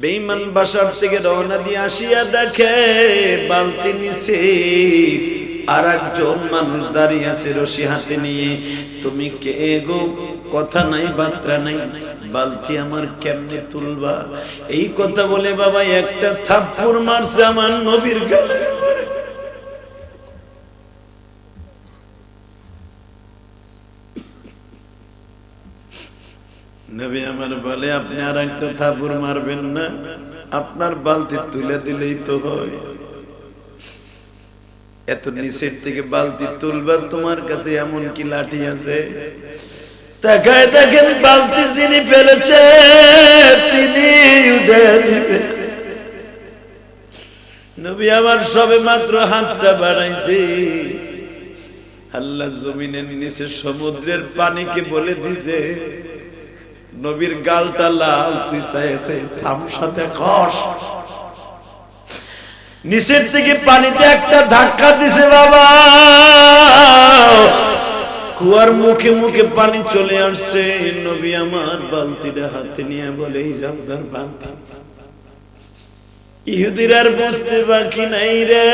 বেঈমান বাসার থেকে রওনা দিয়ে আসিয়া দেখে বালতি নিচে আর একজন মানুষ দাঁড়িয়ে আছে রশি হাতে নিয়ে। তুমি কে গো? কথা নাই বার্তা নাই, বালতি আমার কেমনে তুলবা? এই কথা বলে বাবা একটা থাপ্পড় মারছে আমার নবীর গালে। নবী আমার বলে, আপনি আর একটা থাপ্পড় মারবেন না, আপনার বালতি তুলে দিলেই তো হয়। এত নিচের থেকে বালতি তুলবা, তোমার কাছে এমন কি লাঠি আছে? তাকায় দেখেন বালতি যিনি ফেলেছে তিনি উঠে দিবে। নবী আমার সবে মাত্র হাতটা বাড়াইছে, আল্লাহ জমিনের নিচে সমুদ্রের পানিকে বলে দিছে, নবীর গালটা লাল, তুই চাইছে থামসাতে খস। নিচের থেকে পানিতে একটা ধাক্কা দিছে বাবা, কুয়ার মুখে মুখে পানি চলে আসছে। নবী আমার বালতিটা হাতে নিয়ে বলে, এই জামদার বালতি। ইহুদির আর বুঝতে বাকি নাই রে,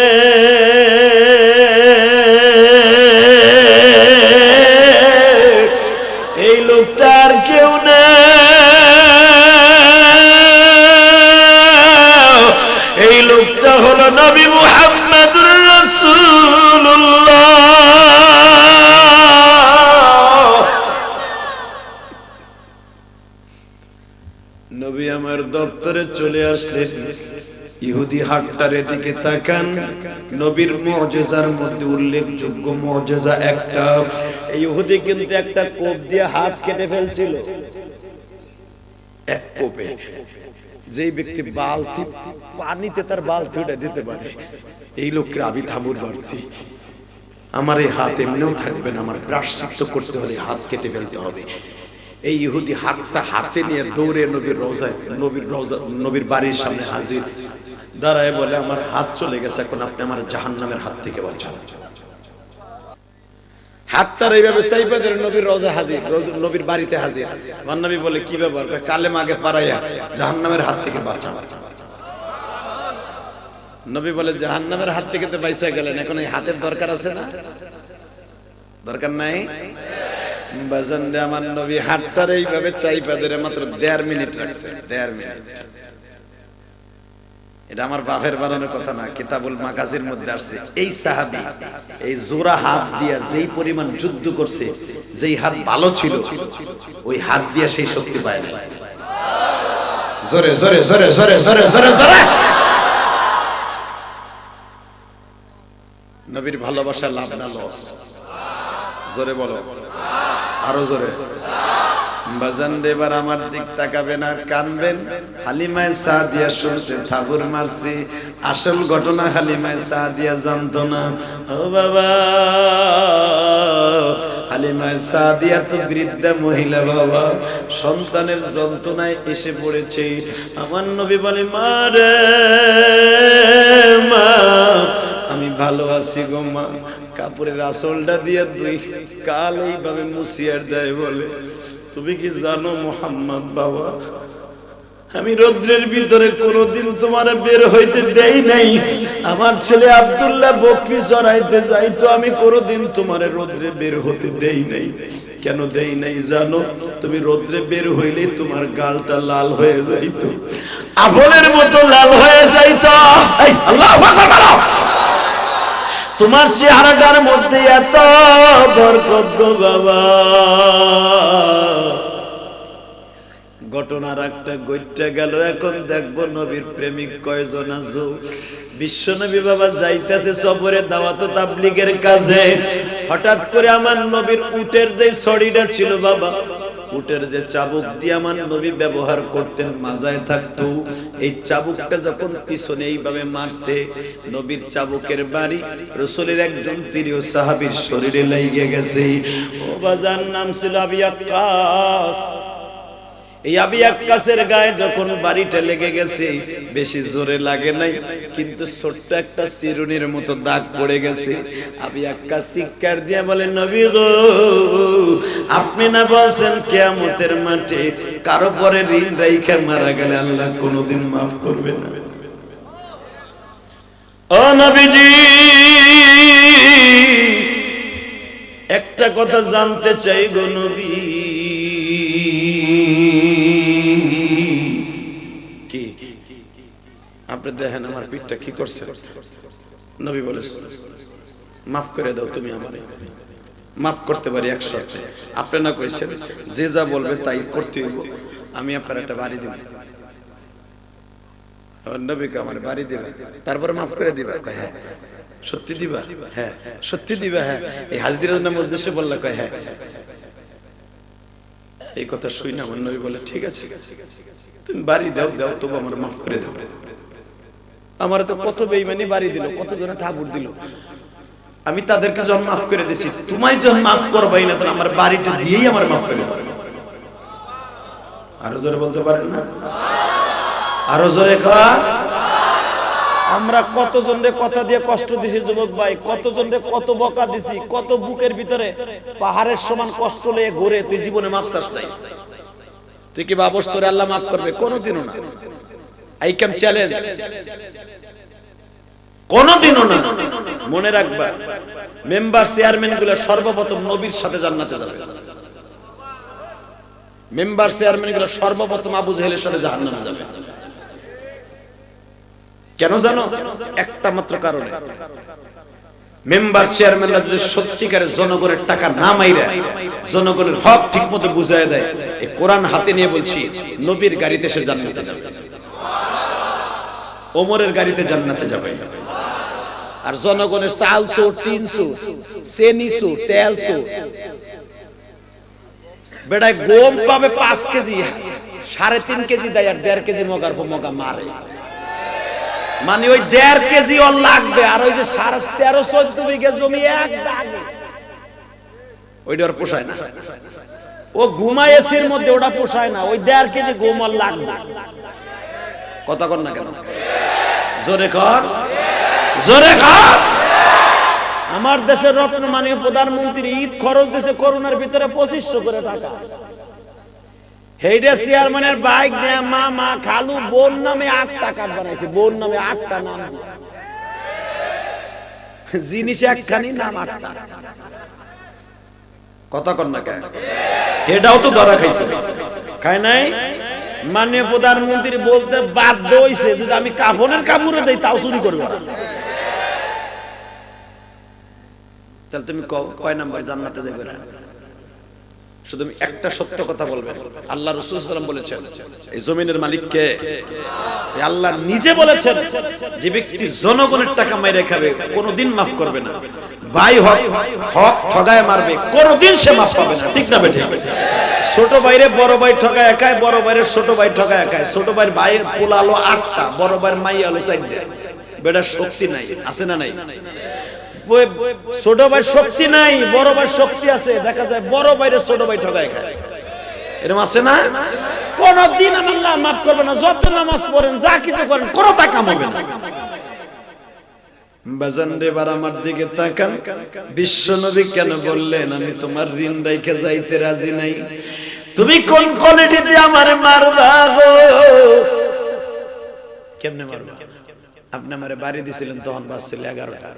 এই লোকটা আর কেউ না, এই লোকটা হলো নবী মুহাম্মদুর রাসূলুল্লাহ। নবী আমার দপ্তরে চলে আসলেন। ইহুদি হাটটার দিকে তাকান, নবীর মুজিজার মধ্যে উল্লেখযোগ্য মুজিজা একটা, ইহুদি কিন্তু একটা কোপ দিয়ে হাত কেটে ফেলছিল। এক কোপে যেই ব্যক্তি বালতি পানিতে তার বালতি উঠে দিতে পারে, এই লোককে আমি থাবুর মারছি, আমার এই হাত এমনিও থাকবে না, আমার প্রায়শ্চিত্ত করতে হলে হাত কেটে ফেলতে হবে। এই ইহুদি হাতটা হাতে নিয়ে দৌড়ে নবীর রওজায়, নবীর বাড়ির সামনে হাজির, দাঁড়ায় বলে, আমার হাত চলে গেছে, এখন আপনি আমার জাহান্নামের হাত থেকে বাঁচান। হাতটার এইভাবে চাইপা ধরে নবীর রওজা হাজির, নবীর বাড়িতে হাজির। আমার নবী বলে, কি ব্যাপার? কালেমা আগে পারাইয়া জাহান্নামের হাত থেকে বাঁচান। নবী বলে, জাহান্নামের হাত থেকে তো বাইচা গেলেন, এখন এই হাতের দরকার আছে না? দরকার নাই? বাজান দে আমার নবী হাতটার এইভাবে চাইপা ধরে মাত্র 1.5 মিনিট রাখছে। 1.5 মিনিট। এটা আমার বাপের বানানোর কথা না, কিতাবুল মাগাজির মধ্যে আসছে। এই সাহাবী এই জোড়া হাত দিয়া যেই পরিমাণ যুদ্ধ করছে, যেই হাত ভালো ছিল ওই হাত দিয়া সেই শক্তি পায় না। জোরে জোরে জোরে জোরে জোরে জোরে জোরে। নবীর ভালোবাসা লাভ না লস? জোরে বলো, আরো জোরে। বাজান এবার আমার দিক তাকাবেন আর কানবেন। হালিমায়ে সাদিয়া শুনছে থাবুর মারছে, আসল ঘটনা হালিমায়ে সাদিয়া জানতো না। ও বাবা, হালিমায়ে সাদিয়া তো বৃদ্ধা মহিলা বাবা, সন্তানের যন্ত্রণায় এসে পড়েছে। আমার নবী বলে, মা রে মা, আমি ভালো আছি গো মা। কাপড়ের আঁচলটা দিয়ে 2 কাল এইভাবে মুছিয়ার দেয়, বলে, তুমি কি জানো মুহাম্মদ বাবা, আমি রৌদ্রের ভিতরে কোনোদিন তোমার বের হইতে দেই নাই। আমার ছেলে আব্দুল্লাহ বকরি চড়াইতে যাইতো, আমি কোনোদিন তোমার রৌদ্রে বের হতে দেই নাই। কেন দেই নাই জানো? তুমি রৌদ্রে বের হইলে তোমার গালটা লাল হয়ে যাইতো, আপেলের মতো লাল হয়ে যাইতো। আল্লাহু আকবার বলো। তোমার চেহারাটার মধ্যে এত বরকত গো বাবা। ঘটনার একটা গইটা গেল, এখন দেখবো নবীর প্রেমিক কয়জন আছো। বিশ্বনবী বাবা যাইতেছে সফরে দাওয়াত ও তাবলীগের কাজে। হঠাৎ করে আমার নবীর উটের যে ছড়িটা ছিল বাবা, উটের যে চাবুক দিয়ে আমার নবী ব্যবহার করতেন, মাজায় থাকতো, এই চাবুকটা যখন পিছনে এইভাবে মারছে, নবীর চাবুকের বাড়ি রাসূলের একজন প্রিয় সাহাবীর শরীরে লেগে গেছে। ও বাজার নাম ছিল আবু ওয়াক্কাস। এই আবি আক্কাসের গায়ে যখন বাড়িটা লেগে গেছে, বেশি জোরে লাগে নাই, কিন্তু ছোট্ট একটা চিরুনির মতো দাগ পড়ে গেছে। আবি আক্কাস চিৎকার দিয়ে বলে, নবী গো, আপনি না বলছেন কিয়ামতের মাঠে কারো পরে ঋণ রাইখা মারা গেলে আল্লাহ কোনোদিন মাফ করবে না। ও নবীজি, একটা কথা জানতে চাই গো নবী, কি আপনি দেখেন আমার পিঠটা কি করছে? নবী বলেছেন, মাফ করে দাও তুমি আমারে। মাফ করতে পারি এক শর্তে, আপনি না কইছেন যে যা বলবে তাই করতে হইব, আমি আপনার একটা বাড়ি দিব। নবীকে আমার বাড়ি দিবা, তারপরে মাফ করে দিবা? হ্যাঁ। সত্যি দিবা? হ্যাঁ। সত্যি দিবা? হ্যাঁ। এই হাজদিরার নাম উদ্দেশ্যে বললা? কয় হ্যাঁ। এই কথা শুই না আমার নবী বলে, ঠিক আছে তুমি বাড়ি দাও, দাও তবু আমার মাফ করে দাও। আমার তো কত বেঈমানি বাড়ি দিল, কত জনে থাবুর দিল, আমি তাদেরকে যখন মাফ করে দিছি, তোমায় যখন মাফ করবাই না তখন আমার বাড়িটা দিয়েই আমার মাফ করে দাও। আরো জোরে বলতে পারেন না? আরো জোরে খাওয়া। আমরা কতজনরে কথা দিয়ে কষ্ট দিছি যুবক ভাই, কতজনরে কত বকা দিছি, কত বুকের ভিতরে পাহাড়ের সমান কষ্ট লয়ে ঘুরে, তুই জীবনে মাফ চাস নাই? তুই কি ভাবস তোরে আল্লাহ মাফ করবে? কোনোদিনও না। আই ক্যাম চ্যালেঞ্জ, কোনোদিনও না। মনে রাখবা, মেম্বার চেয়ারম্যান গুলো সর্বপ্রথম নবীর সাথে জান্নাতে যাবে। মেম্বার চেয়ারম্যান গুলো সর্বপ্রথম আবু জেহেলের সাথে জাহান্নামে যাবে। কেন জানো? একটা মাত্র কারণে, মেম্বার চেয়ারম্যানরা যদি সত্যিকারের জনগণের টাকা না মাইরা জনগণের হক ঠিক মতো বুঝায় দেয়, এই কোরআন হাতে নিয়ে বলছি, নবীর গাড়িতে সে জান্নাতে যাবে, ওমরের গাড়িতে জান্নাতে যাবে। আর জনগণের চাল চোর, টিন চোর, চেনি চোর, তেল চোর, বেটায় গম পাবে 5 কেজি, 3.5 কেজি দেয়, আর 1.5 কেজি মগার পর মগা মারে। মানে ওই 1.5 কেজি ওর লাগবে, আর ওই যে 13.5-14 বিঘা জমি এক দাগে, ওইটা ওর পোষায় না। ও ঘুমায় এসির মধ্যে, ওটা পোষায় না। ওই 1.5 কেজি গম ওর লাগবে। কথা কর না কেন? জোরে কর, জোরে কর। আমার দেশের রত্ন মাননীয় প্রধানমন্ত্রী ঈদ খরচ দিয়েছে করোনার ভিতরে 2500 করে টাকা। হেইডা চেয়ারম্যানের বাইক নিয়ে মামা, খালু, বোন নামে 8টা কার্ড বানাইছে। বোন নামে 8টা নাম, জিনিস একখানি, নাম 8টা। কথা কর না কেন? এটাও তো ধরা খাইছে, খায় নাই? মাননীয় প্রধানমন্ত্রী বলতে বাধ্য হইছে, যদি আমি কাফনের কাপড়ে দেই তাও চুরি করবে না। তাহলে তুমি কয় নাম্বার জান্নাতে যাবে না? শুধু আমি একটা সত্য কথা বলবেন, আল্লাহ রাসূল সাল্লাল্লাহু আলাইহি ওয়াসাল্লাম বলেছেন, এই জমিনের মালিক কে? আল্লাহ নিজে বলেছেন, যে ব্যক্তি জনগণের টাকা মাইরে খাবে কোনোদিন মাফ করবে না। ভাই হক ঠগায় মারবে, কোনোদিন সে মাফ পাবে না। ঠিক না বেঠিক? ছোট ভাইরে বড় ভাই ঠগায় একাই, বড় ভাইরে ছোট ভাই ঠগায় একাই। ছোট ভাইয়ের ভাইয়ের পোলা হলো 8টা, বড় ভাইয়ের মাইয়া হলো 4টা। বেটার শক্তি নাই, আছে না নাই? ছোট ভাই শক্তি নাই, বড় ভাই শক্তি আছে। দেখা যায় বড় ভাইরে ছোট ভাই ঠগায় খায়, এরকম আছে না? কোনদিন আল্লাহ মাফ করবে না। যত নামাজ পড়েন, যা কিছু করেন, কোনো তা কাম হবে না। বাজান রে, এবার আমার দিকে তাকান। বিশ্ব নবী কেন বললেন, আমি তোমার ঋণ রাইখে যাইতে রাজি নাই? তুমি কোন কোয়ালিটিতে আমারে মারবা গো? কেমনে মারবা? আপনি আমারে বাড়ি দিছিলেন তখন বাজছিল 11টা,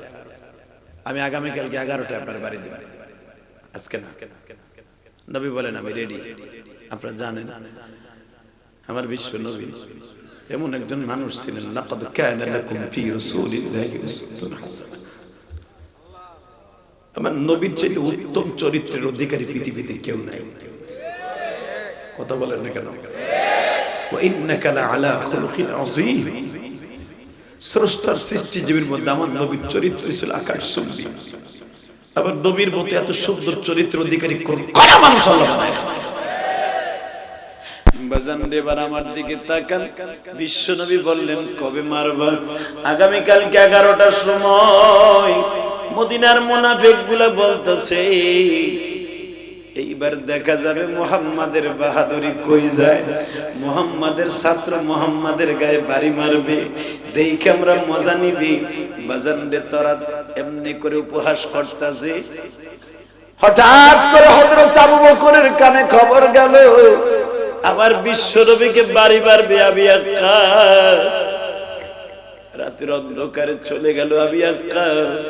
আমি আগামী কালকে 11টা আপনার বাড়ি দিব, আজকে না। নবী বলেন আমি রেডি। আপনারা জানেন আমার বিশ্ব নবী এমন একজন মানুষ ছিলেন, লাকাদ কানা লাকুম ফি রাসূলিল্লাহি উসওয়াতুন হাসানাহ। আমার নবীর চাইতে উত্তম চরিত্রের অধিকারী পৃথিবীতে কেউ নাই। কথা বলেন না কেন? ওয়া ইন্নাকা লাআলা খুলুকিন আযীম। স্রষ্টার সৃষ্টিজীবীর মধ্যে আমার নবীর চরিত্র ছিল আকাশচুম্বী। আবার নবীর মতো এত সুন্দর চরিত্র অধিকারী কোন মানুষ আল্লাহ বানায় না। বাজান রে, এবার আমার দিকে তাকান। বিশ্ব নবী বললেন, কবে মারবা? আগামী কালকে 11টার সময়। মদিনার মুনাফিকগুলা বলতেছে, এইবার দেখা যাবে মুহাম্মাদের বাহাদুরি কই যায়, মুহাম্মাদের ছাত্র মুহাম্মাদের গায়ে বাড়ি মারবে, দেখে আমরা মজা নিবি। বাজান রে তোরা এমনি করে উপহাস করতাছে। হঠাৎ করে হযরত আবু বকরের কানে খবর গেল আবার বিশ্বনবীকে বাড়ি মারবে আবি আক্কাস। রাতের অন্ধকারে চলে গেল আবি আক্কাস।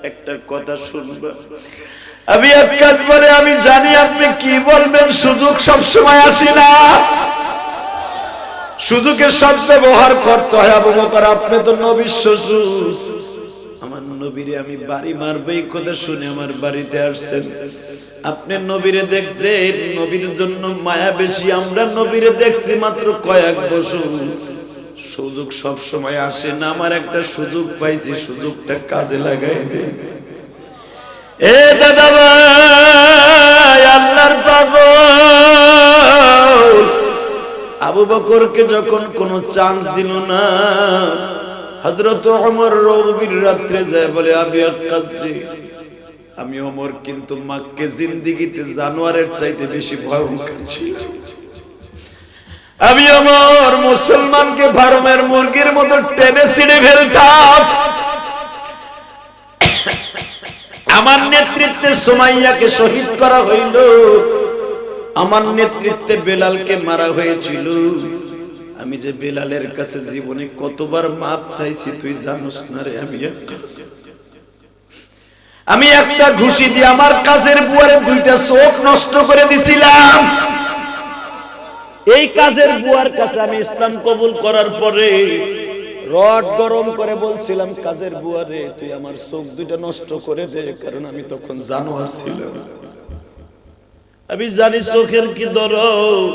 একটা কথা শুনবা, আবি আক্কাস বলে আমি জানি আপনি কি বলবেন, সুযোগ সব সময় আসে না, সুযোগের সব ব্যবহার করতে হয়। আবু বকর আপনি তো নবীর শ্বশুর, আমার নবীরে আমি বাড়ি মারবো এই কথা শুনে আমার বাড়িতে আসছেন। আপনি নবীরে দেখছেন, নবীর জন্য মায়া বেশি, আমরা নবীরে দেখছি মাত্র কয়েক বছর। সুযোগ সব সময় আসে না, আমার একটা সুযোগ পাইছি, সুযোগটা কাজে লাগাই দে। এ দাদা ভাই, আল্লাহর পাগল আবু বকরকে যখন কোনো চান্স দিল না, হযরত ওমর রবির রাত্রে যায় বলে আবি আক্কাস রে, আমি ওমর কিন্তু মক্কে জিন্দেগিতে জানোয়ারের চাইতে বেশি ভয়ঙ্কর ছিল। আমি ওমর মুসলমানকে ফার্মের মুরগির মতো টেনে ছিঁড়ে ফেলতাম। আমার নেতৃত্বে সুমাইয়াকে শহীদ করা হইল, আমার নেতৃত্বে বেলালকে মারা হয়েছিল। আমি যে বেলালের কাছে জীবনে কতবার মাপ চাইছি তুই জানোস না রে। আমি একটা ঘুষি দিয়ে আমার কাজের বুয়ারে দুইটা চোখ নষ্ট করে দিছিলাম। এই কাজের বুয়ার কাছে আমি ইসলাম কবুল করার পরে রড গরম করে বলছিলাম, কাজের বুয়ারে তুই আমার চোখ দুইটা নষ্ট করে দে, কারণ আমি তখন জানোয়ার ছিলাম। আমি জানি চোখের কি দরদ,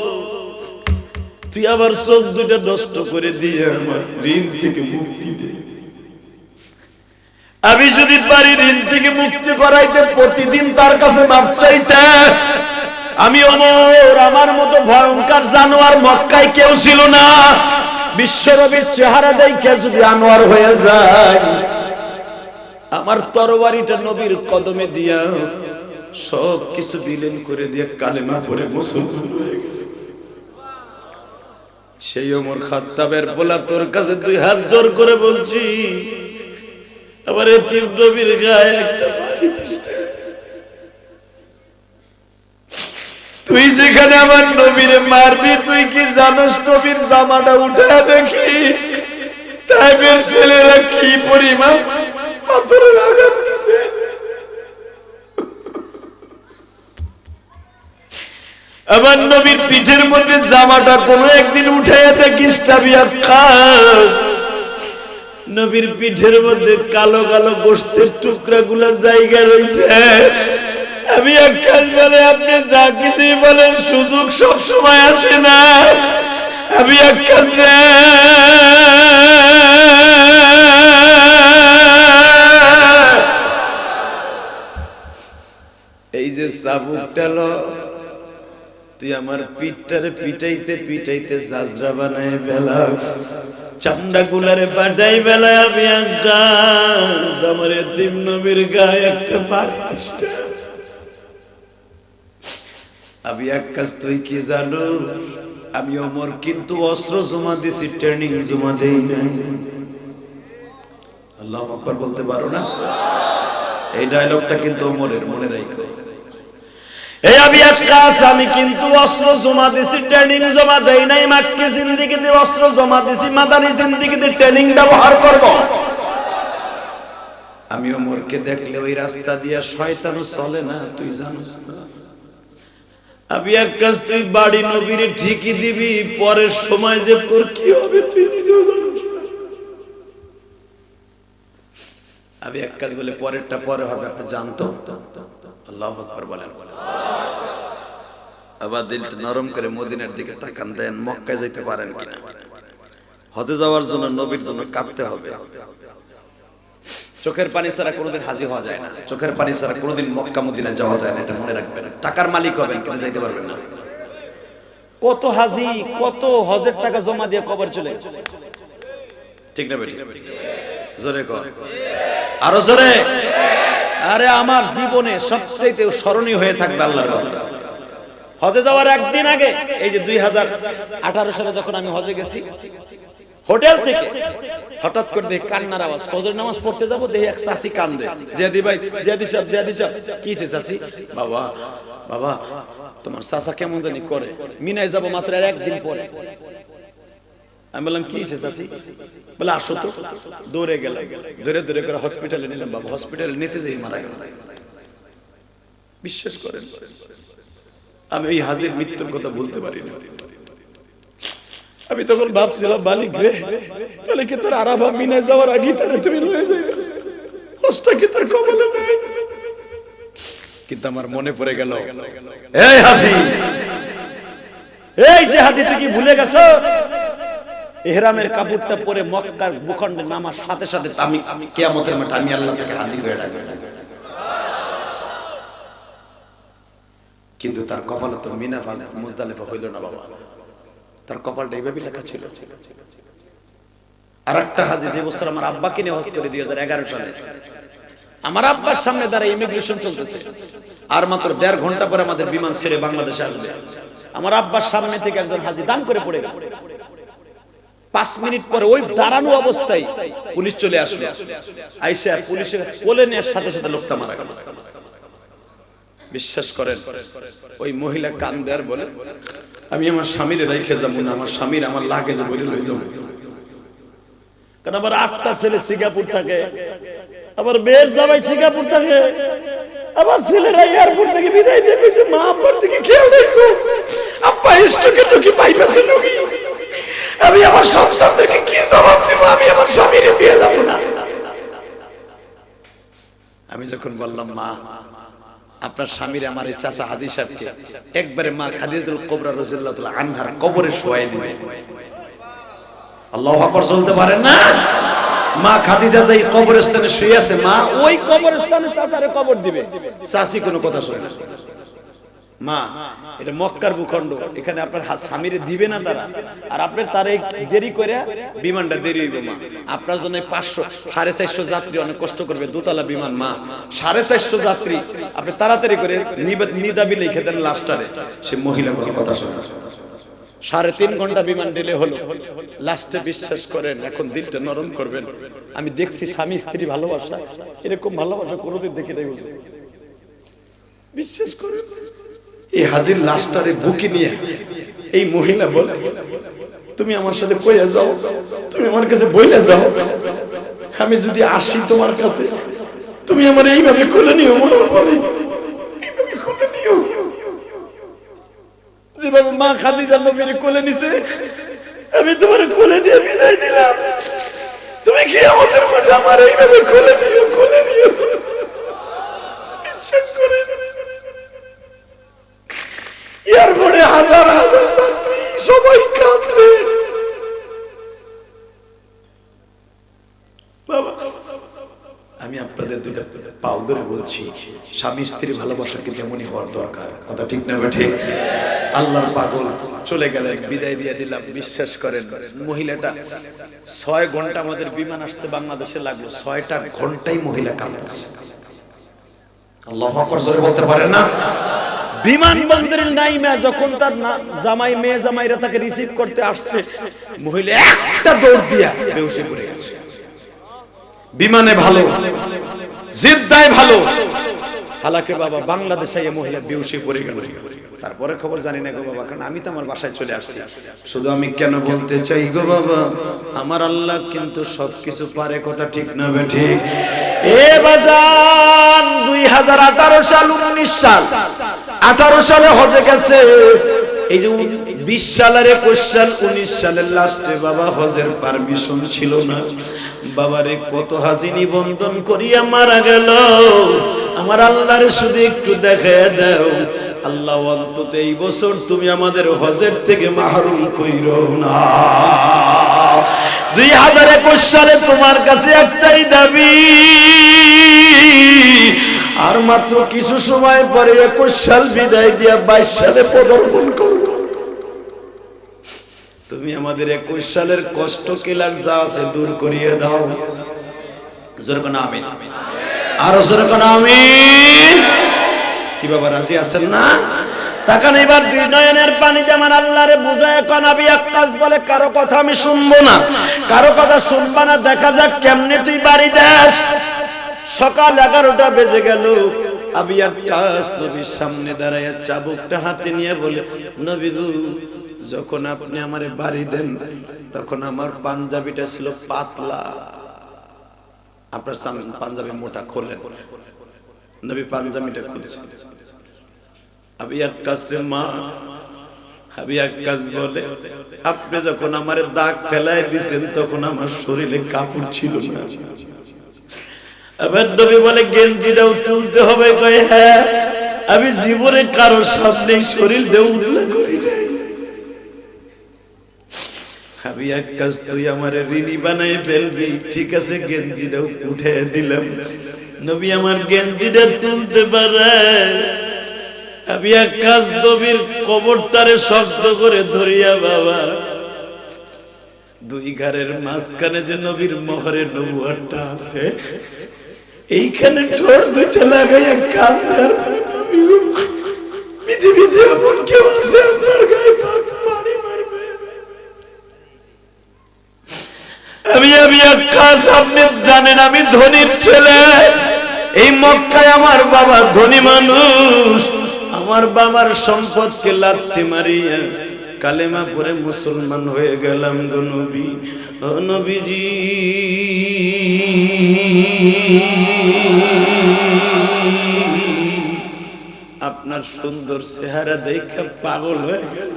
তুই আবার চোখ দুইটা নষ্ট করে দিয়ে আমার ঋণ থেকে মুক্তি দে। আমি যদি পারি ঋণ থেকে মুক্তি করাইতে প্রতিদিন তার কাছে মাপ চাইতে। আমি ওমর, আমার মতো ভয়ঙ্কর জানোয়ার মক্কায় কেউ ছিল না। বিশ্বনবীর চেহারা দেখে যদি আনোয়ার হয়ে যায়, আমার তরবারিটা নবীর কদমে দিয়া সব কিছু বিলীন করে দিয়ে কালেমা পড়ে মুসলমান হয়ে গেল। সেই ওমর খাত্তাবের বলা তোর কাছে দুই হাত জোর করে বলছি, আমার এতিম নবীর গায়ে একটা বাড়ি দিস। তুই যেখানে আমার নবীরে মারবি, তুই কি জানোস নবীর জামাটা উঠা দেখিস তাইবের ছেলেরা কি পরিমাণ পাথরের আঘাত দিছে। আমার নবীর পিঠের মধ্যে জামাটা কোনো একদিন উঠাইয়া দেখিস টাবি আক্কাস, নবীর পিঠের মধ্যে কালো কালো গোশতের টুকরা গুলা জায়গা রয়েছে। আমি আক্কাস বলে আপনি যা কিছুই বলেন, সুযোগ সব সময় আসে না। আমি আক্কাস রে, এই যে চাবুকটা ল, তুই আমার পিঠটারে পিটাইতে পিটাইতে জাজরা বানায় বেলা, চামড়া গুলারে পাঠাই বেলায়। আমি আক্কাস আমার এতিম নবীর গায়ে একটা বাড়ি দিস। আবি আক্কাস তুই কি জানো, আমি ওমর কিন্তু অস্ত্র জমা দিছি, ট্রেনিং জমা দেই নাই। আল্লাহু আকবার বলতে পারো না? এই ডায়লগটা কিন্তু ওমরের, মনে রাখো। এই আবি আক্কাস আমি কিন্তু অস্ত্র জমা দিছি, ট্রেনিং জমা দেই নাই। মক্কি জিন্দেগিতে অস্ত্র জমা দিছি, মাদানী জিন্দেগিতে ট্রেনিং ব্যবহার করব। আমি ওমরকে দেখলে ওই রাস্তা দিয়া শয়তানও চলে না, তুই জানোস না। আবি আক্কাস তুই বাড়ি নবীরে ঠিকই দিবি, পরের সময় যে তোর কি হবে তুই নিজেও জানিস না। আবি আক্কাস বলে পরেরটা পরে হবে, আপনি জানতো? আল্লাহু আকবার বলেন। আবার দিলটা নরম করে মদিনার দিকে তাকান দেন, মক্কায় যাইতে পারেন কিনা। হজে যাওয়ার জন্য নবীর জন্য কাঁদতে হবে। চোখের পানি ছাড়া কোনোদিন হাজি হওয়া যায় না, চোখের পানি ছাড়া কোনোদিন মক্কা মদিনা যাওয়া যায় না, এটা মনে রাখবেন। টাকার মালিক হবেন কিন্তু যাইতে পারবেন না। কত হাজি কত হজের টাকা জমা দিয়ে কবর চলে গেছে, ঠিক না বেটি? জোরে কর, আরো জোরে। আরে আমার জীবনে সবচেয়ে স্মরণীয় হয়ে থাকবে আল্লাহর হজে যাওয়ার একদিন আগে এই যে 2018 সালে যখন আমি হজে গেছি, হোটেল থেকে হঠাৎ করে দেখি কান্নার আওয়াজ। ফজর নামাজ পড়তে যাবো, দেখি এক চাচি কান্দে। জিয়াদি ভাই, জিয়াদি সাহেব, জিয়াদি সাহেব, কি হয়েছে চাচি? বাবা বাবা তোমার চাচা কেমন জানি করে, মিনায় যাবো মাত্র আর একদিন পরে। আমি বললাম কি হয়েছে চাচি? বলে আসো তো। দৌড়ে গেলাম, ধরে ধরে করে হসপিটালে নিলাম। বাবা হসপিটালে নিতে যাই মারা গেল। বিশ্বাস করেন আমি এই হাজির মৃত্যুর কথা বলতে পারি না। আমি তখন ভাবছিলাম মালিক রে, তাহলে কি তোর আরাফা মিনায় যাওয়ার আগে তারে তুমি লয়ে যাবে, হজটা কি তোর কবলে নাই? কিন্তু আমার মনে পড়ে গেল, এই হাজি, এই যে হাজি তুই কি ভুলে গেছো ইহরামের কাপড়টা পরে মক্কার ভূখণ্ডে নামার সাথে সাথে আমি কিয়ামতের মাঠে আমি আল্লাহ তাকে হাজির হয়ে ডাকবো। কিন্তু তার কপালে তো মিনা মুজদালিফা হইল না বাবা, তার কপালটা এইভাবে লেখা ছিল। আর একটা হাজি যে বছর আমার আব্বাকে নিয়ে হজ করে 2011 সালে, আমার আব্বার সামনে দ্বারা ইমিগ্রেশন চলতেছে, আর মাত্র 1.5 ঘন্টা পরে আমাদের বিমান ছেড়ে বাংলাদেশে আসবে। আমার আব্বার সামনে থেকে একজন হাজি দাম করে পড়ে গেল। 5 মিনিট পরে ওই দাঁড়ানো অবস্থায় পুলিশ চলে আসলো। আইসা পুলিশের কোলে নেওয়ার সাথে সাথে লোকটা মারা গেল। বিশ্বাস করেন ওই মহিলা কান্দে আর বলে, আমি আমার স্বামীরে রেখে যাবো না, আমার স্বামীর আমার লাগে যে বলে লই যাবো। কারণ আবার 8টা ছেলে সিঙ্গাপুর থাকে, আবার বের জামাই সিঙ্গাপুর থাকে, আবার ছেলেরা এয়ারপোর্ট থেকে বিদায় দিয়ে কইছে মা আব্বার দিকে খেয়াল রাখো, আব্বা স্ট্রোকে তো কি বাইপাসে রোগী, আমি আমার সন্তানদেরকে কি জবাব দেব, আমি আমার স্বামীরে দিয়ে যাব না। আমি যখন বললাম মা আপনার স্বামীর আমার এই চাচা হাজি সাহেবকে একবারে মা খাদিজাতুল কুবরা রাদিয়াল্লাহু তাআলা আনহার কবরে শোয়াই দিবেন। আল্লাহু আকবার বলতে পারেন না? মা খাদিজা যেই কবরস্থানে শুয়ে আছে, মা ওই কবরস্থানে চাচারে কবর দিবে। চাচি কোনো কথা শুনে না। মা এটা মক্কার ভূখণ্ড, এখানে আপনার স্বামীরে দিবে না তারা, আর আপনার তারে দেরি করে বিমানটা দেরি হইব। মা আপনার জন্য 450 যাত্রী অনেক কষ্ট করবে, দোতলা বিমান। মা 450 যাত্রী আপনি তাড়াতাড়ি করে নিদাবি লিখে দেন লাস্টারে। সে মহিলা কোনো কথা শোনে না। 3.5 ঘন্টা বিমান ডিলে হলো। লাস্টে বিশ্বাস করেন, এখন দিলটা নরম করবেন, আমি দেখছি স্বামী স্ত্রী ভালোবাসা, এরকম ভালোবাসা কোনোদিন দেখি নাই। বিশ্বাস করেন এই হাজির লাস্টারে বুকে নিয়ে এই মহিলা বলে, তুমি আমার সাথে কইয়া যাও, তুমি আমার কাছে বইলে যাও, আমি যদি আসি তোমার কাছে তুমি আমার এইভাবে খুলে নিও, মরার পরে এইভাবে খুলে নিও। যেভাবে মা খাদিজা নবীর কোলে নিছে, আমি তোমার কোলে দিয়ে বিদায় দিলাম, তুমি কি আমাদের মাঝে আমার এইভাবে খুলে নিও, খুলে নিও। বিশ্বাস করে এরপরে হাজার হাজার ছাত্রী সবাই কাঁদলে। বাবা আমি আপনাদের দুটো পাও ধরে বলছি, স্বামী স্ত্রী ভালোবাসা কিন্তু এমনই হওয়ার দরকার। কথা ঠিক না ঠিক? আল্লাহর পাগল চলে গেলেন, বিদায় দিয়ে দিলাম। বিশ্বাস করেন মহিলাটা 6 ঘন্টা আমাদের বিমান আসতে বাংলাদেশে লাগলো, 6টা ঘন্টাই মহিলা কাঁদছে। আল্লাহু আকবার জোরে বলতে পারেন না? বিমানবন্দরের নাইমা যখন তার জামাই মেয়ে জামাইরা তাকে রিসিভ করতে আসছে, মহিলা একটা দৌড় দিয়া বেহুশ হয়ে পড়ে গেছে। বিমানে ভালো, জিদ্দায় ভালো, হালাকে বাবা বাংলাদেশে এই মহিলা বেহুশ হয়ে পড়ে গেল। তারপরে খবর জানি না গো বাবা, কারণ আমি তো আমার বাসায় চলে আসছি। শুধু আমি কেন বলতে চাই গো বাবা, আমার আল্লাহ কিন্তু সবকিছু পারে। কথা ঠিক না বে ঠিক? এ বাজান 2018 সাল 19 সাল 18 সালে হজে গেছে, এই যে 20 সালের 21 সাল 19 সালের লাস্টে বাবা হজের পারমিশন ছিল না। বাবারে কত হাজি নিবন্ধন করিয়া মারা গেল। আমার আল্লাহরে শুধু একটু দেখায় দাও, আল্লাহ অন্তত এই বছর তুমি আমাদের হজের থেকে মাহরুম কইরো না। 2021 সালে তোমার কাছে একটাই দাবি, আর মাত্র কিছু সময় পরে 21 সাল বিদায় দিয়া 22 সালে পদার্পণ করব। তুমি আমাদের 21 সালের কষ্ট কিলাক যা আছে দূর করিয়ে দাও। জোরে কোন আমিন, আর জোরে কোন আমিন। কি বাবা রাজি আছেন না? তাকান এবার দুই নয়নের পানিতে আমার আল্লাহরে বুঝায় কোন আবি আক্কাস বলে কারো কথা আমি শুনবো না, কারো কথা শুনবা না, দেখা যাক কেমনে তুই বাড়ি দেস। সকাল 11টা বেজে গেল। আবি আক্কাস নবীর সামনে দাঁড়ায় চাবুকটা হাতে নিয়ে বলে, নবী গো, যখন আপনি আমারে বাড়ি দেন তখন আমার পাঞ্জাবিটা ছিল পাতলা, আপনার সামনে পাঞ্জাবি মোটা খোলেন। নবী পাঞ্জাবিটা খুলেছেন। আবি আক্কাস রে মা, আবি আক্কাস বলে, আপনি যখন আমারে দাগ ফেলায় দিয়েছেন তখন আমার শরীরে কাপড় ছিল না। আবার নবী বলে গেঞ্জিটাও তুলতে হবে। কয় হ্যাঁ, আমি জীবনে কারোর সামনে শরীর দিয়ে উঠলে করি নাই। আবি আক্কাস তুই আমারে ঋণী বানাই ফেলবি, ঠিক আছে গেঞ্জিটাও উঠে দিলাম। নবী আমার গেঞ্জিটা তুলতে পারে। আবি আক্কাস নবীর কবরটারে শক্ত করে ধরিয়া বাবা দুই ঘাড়ের মাঝখানে যে নবীর মোহরে নবুয়তটা আছে এইখানে ঠোঁট দুইটা লাগাইয়া কান্দার পৃথিবীতে এমন কেউ আছে আপনার গায়ে পানি মারবে। আবি আক্কাস আপনি জানেন আমি ধনীর ছেলে, এই মক্কায় আমার বাবা ধনী মানুষ, আমার বাবার সম্পদকে লাথি মারিয়া কালেমা পড়ে মুসলমান হয়ে গেলাম গো নবী। ও নবীজি আপনার সুন্দর চেহারা দেখে পাগল হয়ে গেল।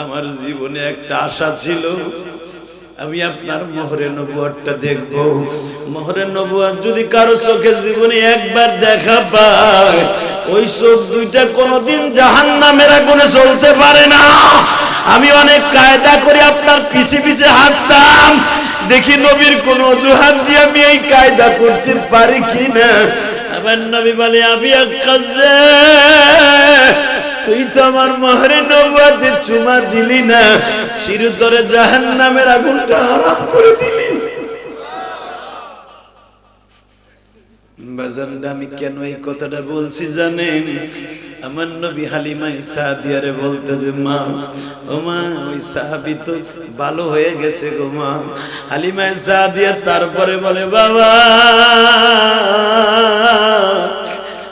আমার জীবনে একটা আশা ছিল আমি আপনার মোহরে নবুয়তটা দেখব। মোহরে নবুয়ত যদি কারো চোখে জীবনে একবার দেখা পায়, ওই চোখ দুইটা কোনোদিন জাহান্নামের আগুনে জ্বলতে পারে না। আমি অনেক কায়দা করে আপনার পিছে পিছে হাঁটতাম, দেখি নবীর কোন অজুহাত দিয়ে আমি এই কায়দা করতে পারি কিনা। আবার নবী বলে, আবি আক্কাস রে, তুই তো আমার মোহরে নবুয়তে চুমা দিলি না, চিরতরে জাহান্নামের আগুনটা হারাম করে দিলি। বাজান আমি কেন এই কথাটা বলছি জানেন? আমার নবী হালিমা সাদিয়ারে বলতেছে, মা ও মা, ওই সাহাবী তো ভালো হয়ে গেছে গো মা। হালিমা সাদিয়া তারপরে বলে, বাবা